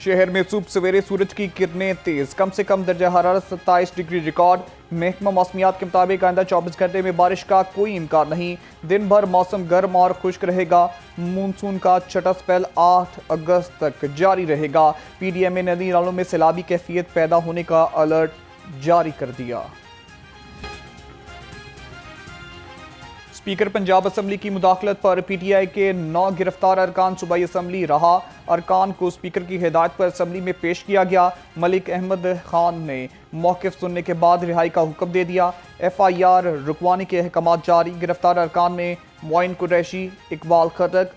शहर में सुबह सवेरे सूरज की किरणें तेज, कम से कम दर्जा हरारत 27 डिग्री रिकॉर्ड। महकमा मौसमियात के मुताबिक आइंदा 24 घंटे में बारिश का कोई इम्कान नहीं। दिन भर मौसम गर्म और खुश्क रहेगा। मानसून का छठा स्पेल 8 अगस्त तक जारी रहेगा। पीडीएम ने नदी नालों में सैलाबी कैफियत पैदा होने का अलर्ट जारी कर दिया। स्पीकर पंजाब असम्बली की मुदाखलत पर पीटीआई के 9 गिरफ्तार अरकान सूबाई असम्बली रहा। अरकान को स्पीकर की हिदायत पर असम्बली में पेश किया गया। मलिक अहमद खान ने मौक़िफ़ सुनने के बाद रिहाई का हुक्म दे दिया। FIR रुकवाने के अहकामात जारी। गिरफ्तार अरकान में मोइन कुरैशी, इकबाल खटक,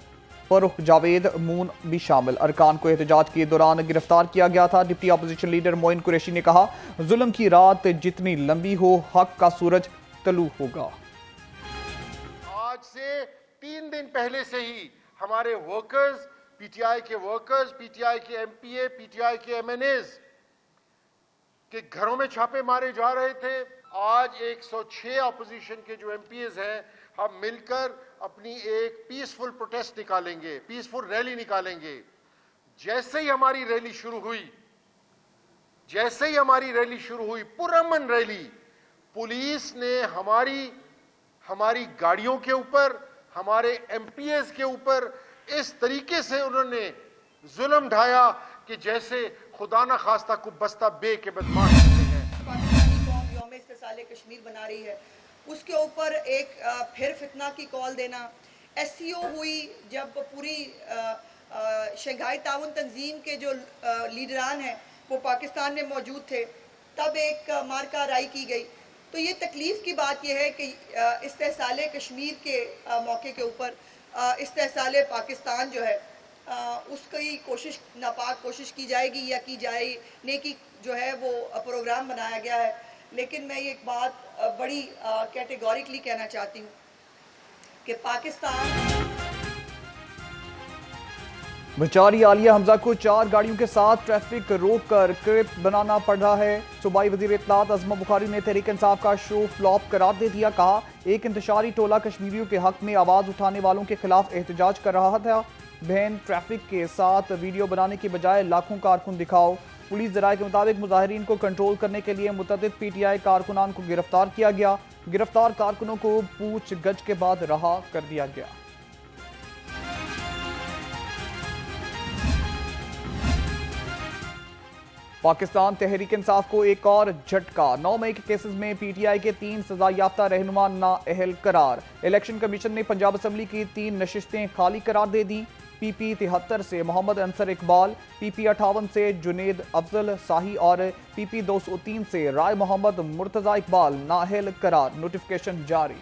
फरुख जावेद मून भी शामिल। अरकान को एहतजाज के दौरान गिरफ्तार किया गया था। Deputy opposition leader Moin Qureshi ने कहा, जुल्म की रात जितनी लंबी हो, हक का सूरज तलू होगा। आज से 3 दिन पहले से ही हमारे वर्कर्स, पीटीआई के वर्कर्स, पीटीआई के एमपीए, पीटीआई के एमएनएज के घरों में छापे मारे जा रहे थे। आज 106 अपोजिशन के जो एमपीएज हैं, हम मिलकर अपनी एक पीसफुल प्रोटेस्ट निकालेंगे, पीसफुल रैली निकालेंगे। जैसे ही हमारी रैली शुरू हुई, पुरअमन रैली, पुलिस ने हमारी गाड़ियों के ऊपर, हमारे एमपीएस के ऊपर इस तरीके से उन्होंने जुल्म ढाया कि जैसे खुदा न खास्ता को बस्ता बे के बदमाश होते हैं। पाकिस्तानी कौम यौम इस्तिसाले कश्मीर बना रही है, उसके ऊपर एक फिर फितना की कॉल देना। SCO हुई जब पूरी शंघाई ताउन तंजीम के जो लीडरान हैं वो पाकिस्तान में मौजूद थे, तब एक मार्का राई की गई। तो ये तकलीफ़ की बात यह है कि इस्तिसाले कश्मीर के मौके के ऊपर इस्तिसाले पाकिस्तान जो है उसकी कोशिश, नापाक कोशिश की जाएगी या की जाने की जो है वो प्रोग्राम बनाया गया है। लेकिन मैं ये एक बात बड़ी कैटेगोरिकली कहना चाहती हूँ कि पाकिस्तान बेचारी आलिया हमजा को 4 गाड़ियों के साथ ट्रैफिक रोक कर क्लिप बनाना पड़ रहा है। सूबाई वजीर इत्तलात अज़मा बुखारी ने तहरीक इंसाफ का शो फ्लॉप करार दे दिया। कहा, एक इंतशारी टोला कश्मीरियों के हक में आवाज़ उठाने वालों के खिलाफ एहतजाज कर रहा था। बहन ट्रैफिक के साथ वीडियो बनाने के बजाय लाखों कारकुन दिखाओ। पुलिस ज़राए के मुताबिक मुजाहिरीन को कंट्रोल करने के लिए मुतअद्दिद PTI कारकुनान को गिरफ्तार किया गया। गिरफ्तार कारकुनों को पूछगछ के बाद रहा कर दिया गया। पाकिस्तान तहरीक इंसाफ को एक और झटका। 9 मई के केसेस में PTI के 3 सजा याफ्ता रहनुमा नाअहल करार। इलेक्शन कमीशन ने पंजाब असम्बली की 3 नशिस्तें खाली करार दे दी। PP 73 से मोहम्मद अंसर इकबाल, PP 58 से जुनेद अफजल शाही और PP 203 से राय मोहम्मद मुर्तजा इकबाल नाअहल करार। नोटिफिकेशन जारी।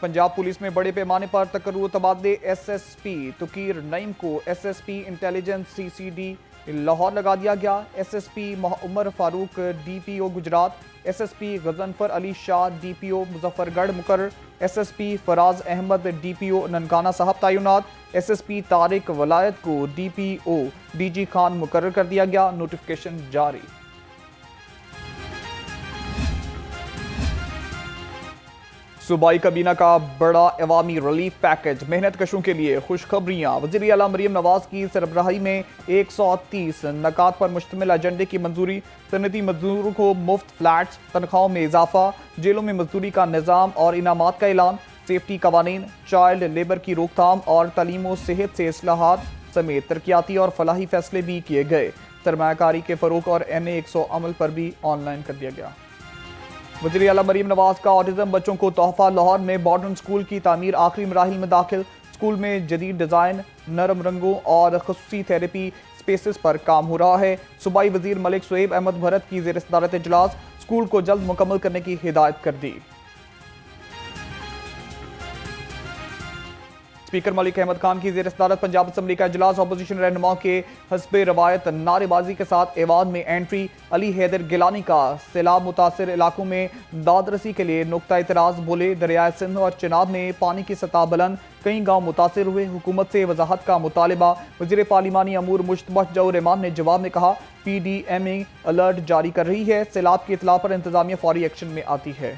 पंजाब पुलिस में बड़े पैमाने पर तकर्रुर तबादले। SSP तुकीर नईम को SSP इंटेलिजेंस CCD लाहौर लगा दिया गया। SSP Umar Farooq DPO Gujarat, SSP Ghazanfar Ali Shah DPO Muzaffargarh मुकर्रर, SSP फराज अहमद DPO ननकाना साहब तैनात, SSP तारिक वलायत को DPO DG खान मुकर्रर कर दिया गया। नोटिफिकेशन जारी। सूबाई काबीना का बड़ा अवामी रिलीफ पैकेज। मेहनत कशों के लिए खुशखबरियाँ। वज़ीर आला मरीम नवाज की सरबराही में 130 नकात पर मुश्तमिल एजेंडे की मंजूरी। सनती मजदूरों को मुफ्त फ्लैट्स, तनख्वाहों में इजाफा, जेलों में मजदूरी का निज़ाम और इनामात का ऐलान, सेफ्टी कवानीन, चाइल्ड लेबर की रोकथाम और तालीम व सेहत से इस्लाहात समेत तरक्याती और फलाही फैसले भी किए गए। सरमायाकारी के फ़रोग और NA 100 अमल पर भी ऑनलाइन कर दिया गया। वज़ीर आला मरीम नवाज का ऑटिज़म बच्चों को तोहफा। लाहौर में मॉडर्न स्कूल की तामीर आखिरी मराहिल में दाखिल। स्कूल में जदीद डिज़ाइन, नरम रंगों और खसूसी थेरेपी स्पेसेस पर काम हो रहा है। सूबाई वज़ीर मलिक सुहेब अहमद भरत की ज़ेर सदारत इजलास। स्कूल को जल्द मुकम्मल करने की हिदायत कर दी। स्पीकर मलिक अहमद खान की ज़ेर सदारत पंजाब असम्बली का इजलास। अपोजिशन रहनुमाओं के हस्बे रवायत नारेबाजी के साथ ऐवान में एंट्री। अली हैदर गिलानी का सैलाब मुतासर इलाकों में दादरसी के लिए नुक्ता इतराज़। बोले, दरियाए सिंध और चिनाब में पानी की सतह बुलंद, कई गाँव मुतासर हुए। हुकूमत से वजाहत का मुतालबा। वज़ीर पार्लिमानी अमूर मुश्तबा जऊर रहमान ने जवाब में कहा, PDMA अलर्ट जारी कर रही है। सैलाब की इतला पर इंतजामिया फौरी एक्शन में आती है।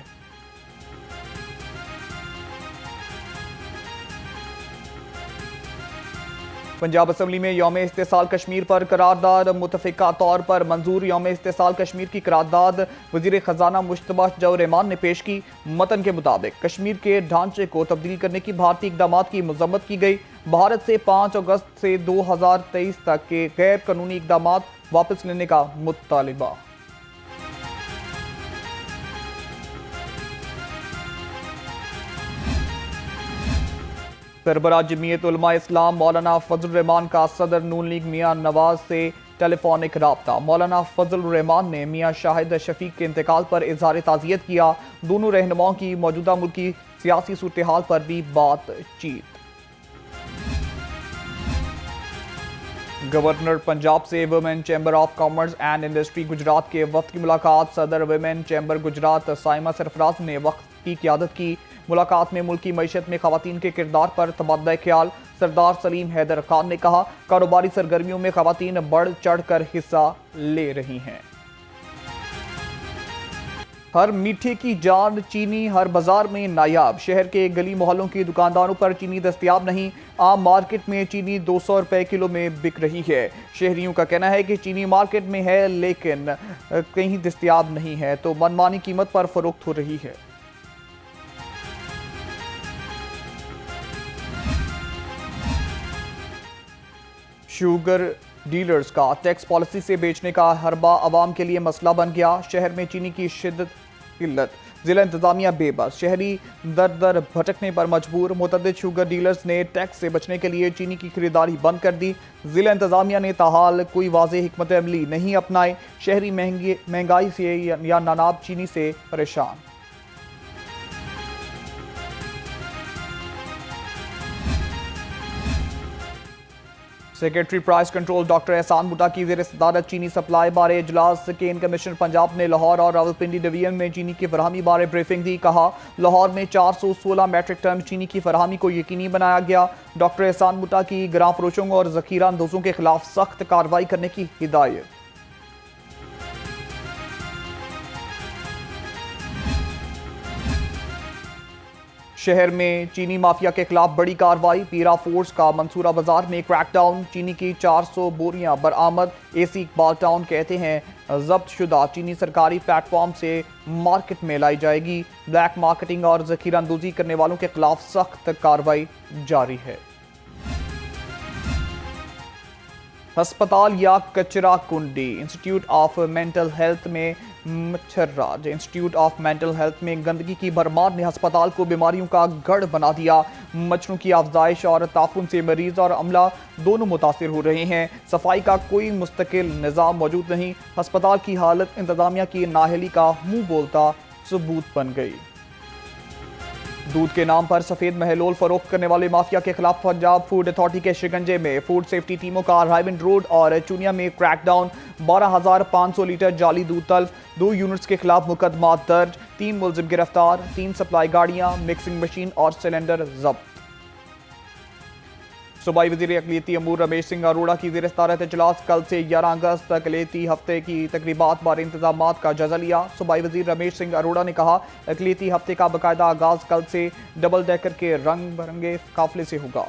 पंजाब असम्बली में यौम इस्तेसाल कश्मीर पर करारदाद मुतफ़िका तौर पर मंजूर। यौम इस्तेसाल कश्मीर की करारदाद वज़ीर ख़जाना मुश्तबा रहमान ने पेश की। मतन के मुताबिक कश्मीर के ढांचे को तब्दील करने की भारतीय इक़दामात की मज़म्मत की गई। भारत से 5 अगस्त से 2023 तक के गैर कानूनी इक़दामात वापस लेने का मुतालिबा। सरबराह जमीयत उलमा इस्लाम मौलाना फजल रहमान का सदर नून लीग मियां नवाज से टेलीफोनिक राब्ता। मौलाना फजल रहमान ने मियां शाहिद शफीक के इंतकाल पर इजहार ताज़ियत किया। दोनों रहनुमाओं की मौजूदा मुल्की सियासी सूरत हाल पर भी बातचीत। गवर्नर पंजाब से women chamber of commerce and industry Gujarat के वफ्द की मुलाकात। सदर वुमेन चैम्बर गुजरात साइमा सरफराज ने वक्त की क़यादत की। मुलाकात में मुल्की मईशत में ख़वातीन के किरदार पर तबादला ख्याल। सरदार सलीम हैदर खान ने कहा, कारोबारी सरगर्मियों में ख़वातीन बढ़ चढ़ कर हिस्सा ले रही हैं। हर मीठे की जान चीनी हर बाजार में नायाब। शहर के गली मोहल्लों की दुकानदारों पर चीनी दस्तयाब नहीं। आम मार्केट में चीनी 200 रुपए किलो में बिक रही है। शहरियों का कहना है कि चीनी मार्केट में है लेकिन कहीं दस्तयाब नहीं है तो मनमानी कीमत पर फरोख्त हो रही है। शुगर डीलर्स का टैक्स पॉलिसी से बेचने का हरबा आवाम के लिए मसला बन गया। शहर में चीनी की शिद्दत किल्लत, जिला इंतजामिया बेबस, शहरी दर दर भटकने पर मजबूर। मुतअद्दिद शुगर डीलर्स ने टैक्स से बचने के लिए चीनी की खरीदारी बंद कर दी। जिला इंतजामिया ने ताहाल कोई वाज़ेह हिकमत अमली नहीं अपनाई। शहरी महंगाई से या नानाब चीनी से परेशान। सेक्रेटरी प्राइस कंट्रोल डॉक्टर एहसान बुटा की ज़ेर सदारत चीनी सप्लाई बारे इजलास। केन कमीशन पंजाब ने लाहौर और रावलपिंडी डिवीजन में चीनी की फराहमी बारे ब्रीफिंग दी। कहा, लाहौर में 416 मैट्रिक टन चीनी की फराहमी को यकीनी बनाया गया। डॉक्टर एहसान बुटा की ग्रां फरोशों और जखीरा अंदोजों के खिलाफ सख्त कार्रवाई करने की हिदायत। शहर में चीनी माफिया के खिलाफ बड़ी कार्रवाई। पीरा फोर्स का मंसूरा बाजार में क्रैकडाउन। चीनी की 400 बोरियां बरामद। एसी इकबाल टाउन कहते हैं जब्त शुदा चीनी सरकारी प्लेटफॉर्म से मार्केट में लाई जाएगी। ब्लैक मार्केटिंग और जखीरा अंदोजी करने वालों के खिलाफ सख्त कार्रवाई जारी है। अस्पताल या कचरा कुंडी। इंस्टीट्यूट ऑफ मेंटल हेल्थ में मच्छरराज। इंस्टीट्यूट ऑफ मेंटल हेल्थ में गंदगी की भरमार ने अस्पताल को बीमारियों का गढ़ बना दिया। मच्छरों की अफजाइश और ताफुन से मरीज और अमला दोनों मुतासिर हो रहे हैं। सफाई का कोई मुस्तकिल निज़ाम मौजूद नहीं। अस्पताल की हालत इंतजामिया की नाअहली का मुंह बोलता सबूत बन गई। दूध के नाम पर सफेद महलोल फरोख्त करने वाले माफिया के खिलाफ पंजाब फूड अथॉरिटी के शिकंजे में। फूड सेफ्टी टीमों का रायविंड रोड और चुनिया में क्रैकडाउन। 12,500 लीटर जाली दूध तल्फ। 2 यूनिट्स के खिलाफ मुकदमा दर्ज। 3 मुलजिम गिरफ्तार। 3 सप्लाई गाड़ियां, मिक्सिंग मशीन और सिलेंडर जब्त। सूबाई वज़ीर अक़लियती अमूर रमेश सिंह अरोड़ा की ज़ेर सदारत इजलास। कल से 11 अगस्त तक अक़लियती हफ्ते की तकरीबात बारे इंतजामात का जायजा लिया। सूबाई वज़ीर रमेश सिंह अरोड़ा ने कहा, अक़लियती हफ्ते का बाकायदा आगाज़ कल से डबल डेकर के रंग बिरंगे काफिले से होगा।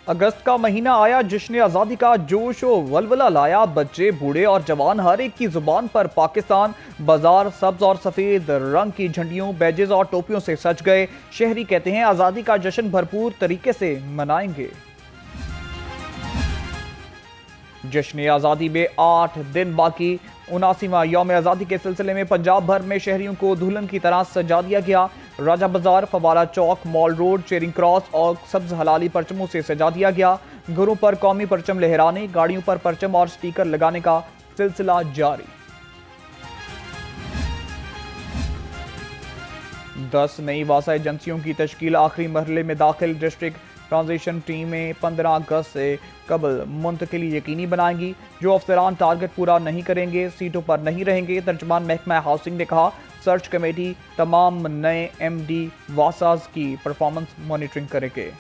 अगस्त का महीना आया, जश्न आज़ादी का जोश व वलवला लाया। बच्चे, बूढ़े और जवान हर एक की जुबान पर पाकिस्तान। बाजार सब्ज और सफ़ेद रंग की झंडियों, बैजेस और टोपियों से सज गए। शहरी कहते हैं आज़ादी का जश्न भरपूर तरीके से मनाएंगे। जश्न आज़ादी में 8 दिन बाकी। 79वां यौम आज़ादी के सिलसिले में पंजाब भर में शहरियों को दुल्हन की तरह सजा दिया गया। राजा बाजार, फवारा चौक, मॉल रोड, चेरिंग क्रॉस और सब्ज हलाली परचमों से सजा दिया गया। घरों पर कौमी परचम लहराने, गाड़ियों पर परचम और स्टीकर लगाने का सिलसिला जारी। 10 नई वासा एजेंसियों की तश्कील आखिरी मरहले में दाखिल। डिस्ट्रिक्ट ट्रांजिशन टीमें 15 अगस्त से कबल मुंतकिली यकीनी बनाएंगी। जो अफसरान टारगेट पूरा नहीं करेंगे सीटों पर नहीं रहेंगे। तर्जमान महकमा हाउसिंग ने कहा, सर्च कमेटी तमाम नए MD वासाज की परफॉर्मेंस मॉनिटरिंग करेंगे।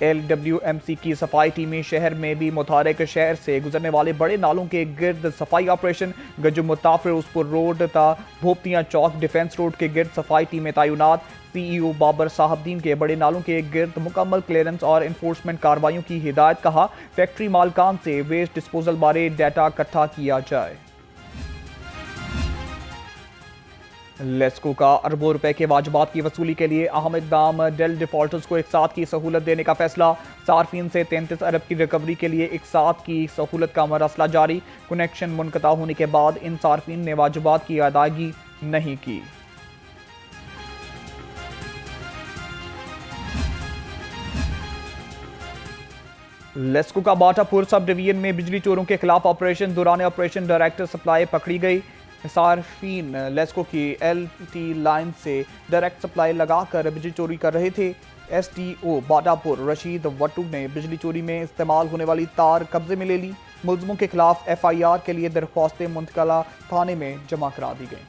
LWMC की सफाई टीमें शहर में भी मुतारिक शहर से गुजरने वाले बड़े नालों के गिर्द सफाई ऑपरेशन गजु मुताफिर रोड ता भोपतिया चौक डिफेंस रोड के गिर्द सफाई टीमें तैनात। CEO बाबर साहबदीन के बड़े नालों के गिर्द मुकम्मल क्लियरेंस और इन्फोर्समेंट कार्रवाइयों की हिदायत। कहा फैक्ट्री मालकान से वेस्ट डिस्पोजल बारे डाटा इकट्ठा किया जाए। लेस्को का अरबों रुपए के वाजबात की वसूली के लिए अहम इकदाम। डेल डिफॉल्टर्स को एक साथ की सहूलत देने का फैसला। सार्फिन से 33 अरब की रिकवरी के लिए एक साथ की सहूलत का मरसला जारी। कनेक्शन मुनक़ता होने के बाद इन सार्फिन ने वाजबात की अदायगी नहीं की। लेस्को का बाटापुर सब डिवीजन में बिजली चोरों के खिलाफ ऑपरेशन। दौरान ऑपरेशन डायरेक्टर सप्लाई पकड़ी गई। सार्फिन लेस्को की LT लाइन से डायरेक्ट सप्लाई लगाकर बिजली चोरी कर रहे थे। SDO बाटापुर रशीद वट्टू ने बिजली चोरी में इस्तेमाल होने वाली तार कब्जे में ले ली। मुलजमों के खिलाफ FIR के लिए दरख्वास्तें मुंतकला थाने में जमा करा दी गई।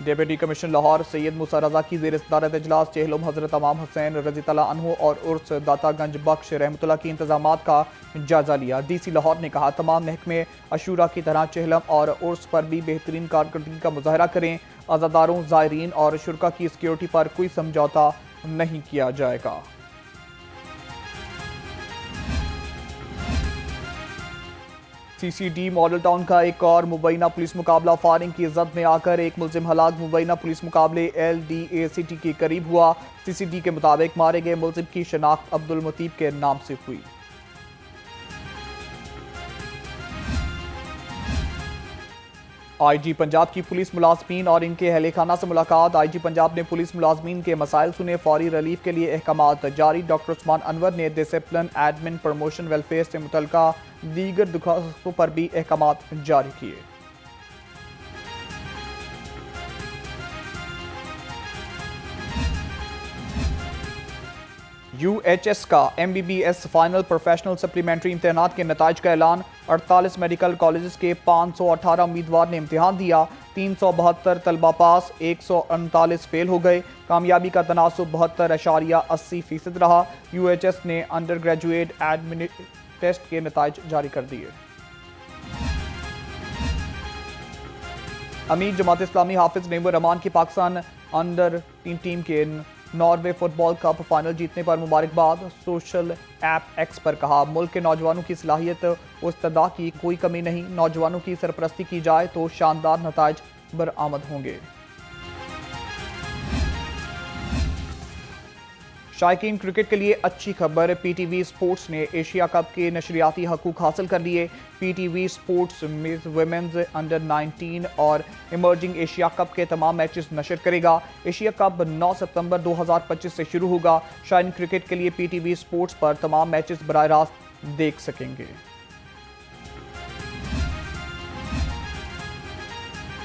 डिप्टी कमिश्नर लाहौर सैयद मूसा रजा की ज़ेर सदारत इजलास चेहलुम हजरत इमाम हुसैन रज़ी तआला अन्हु और उर्स दातागंज बख्श रहमतुल्लाह की इंतजामात का जायजा लिया। DC लाहौर ने कहा तमाम महकमे अशूरा की तरह चेहलम और उर्स पर भी बेहतरीन कारकर्दगी का मुजाहरा करें। अज़ादारों ज़ायरीन और शुरका की सिक्योरिटी पर कोई समझौता नहीं किया जाएगा। CCD मॉडल टाउन का एक और मुबैना पुलिस मुकाबला फायरिंग की जद में आकर एक मुलजिम हलाक। मुबैना पुलिस मुकाबले LDACT के करीब हुआ। CCD के मुताबिक मारे गए मुलजिम की शनाख्त अब्दुल मुतीब के नाम से हुई। IG पंजाब की पुलिस मुलाजमीन और इनके अहले खाना से मुलाकात। IG पंजाब ने पुलिस मुलाजमीन के मसाइल सुने। फौरी रिलीफ के लिए अहकामात जारी। डॉक्टर उस्मान अनवर ने डिसिप्लिन एडमिन प्रमोशन वेलफेयर से मुतल्लिका दीगर दरख्वास्तों पर भी अहकामात जारी किए। UHS का MBBS फाइनल प्रोफेशनल सप्लीमेंट्री इम्तहानात के नताइज का ऐलान। 48 मेडिकल कॉलेज के 518 उम्मीदवार ने इम्तिहान दिया। 372 तलबा पास, 139 फेल हो गए। कामयाबी का तनासुब 72.80% रहा। UHS ने अंडर ग्रेजुएट एडमिन टेस्ट के नताइज जारी कर दिए। अमीर जमात इस्लामी हाफिज नईमुर रहमान की पाकिस्तान अंडर टीम के नॉर्वे फुटबॉल कप फाइनल जीतने पर मुबारकबाद। सोशल ऐप X पर कहा मुल्क के नौजवानों की सलाहियत और इस्तदा की कोई कमी नहीं। नौजवानों की सरपरस्ती की जाए तो शानदार नताइज बरामद होंगे। शायकीन क्रिकेट के लिए अच्छी खबर। PTV स्पोर्ट्स ने एशिया कप के नशरियाती हकूक हासिल कर लिए। PTV स्पोर्ट्स वुमेन्स अंडर 19 और इमर्जिंग एशिया कप के तमाम मैचेस नशर करेगा। एशिया कप 9 सितंबर 2025 से शुरू होगा। शायकीन क्रिकेट के लिए PTV स्पोर्ट्स पर तमाम मैचेस बराह रास्त देख सकेंगे।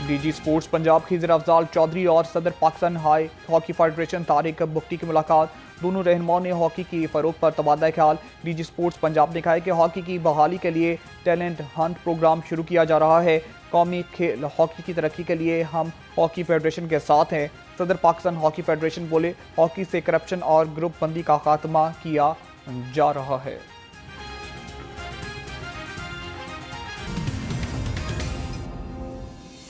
DG स्पोर्ट्स पंजाब खिजर अफजाल चौधरी और सदर Pakistan high hockey federation Tariq Bukhti की मुलाकात। दोनों रहनुमाओं ने हॉकी की फ़रोग पर तबादला ख्याल। DG स्पोर्ट्स पंजाब ने कहा है कि हॉकी की बहाली के लिए टैलेंट हंट प्रोग्राम शुरू किया जा रहा है। कौमी खेल हॉकी की तरक्की के लिए हम हॉकी फेडरेशन के साथ हैं। सदर पाकिस्तान हॉकी फेडरेशन बोले हॉकी से करप्शन और ग्रुप बंदी का खात्मा किया जा रहा है।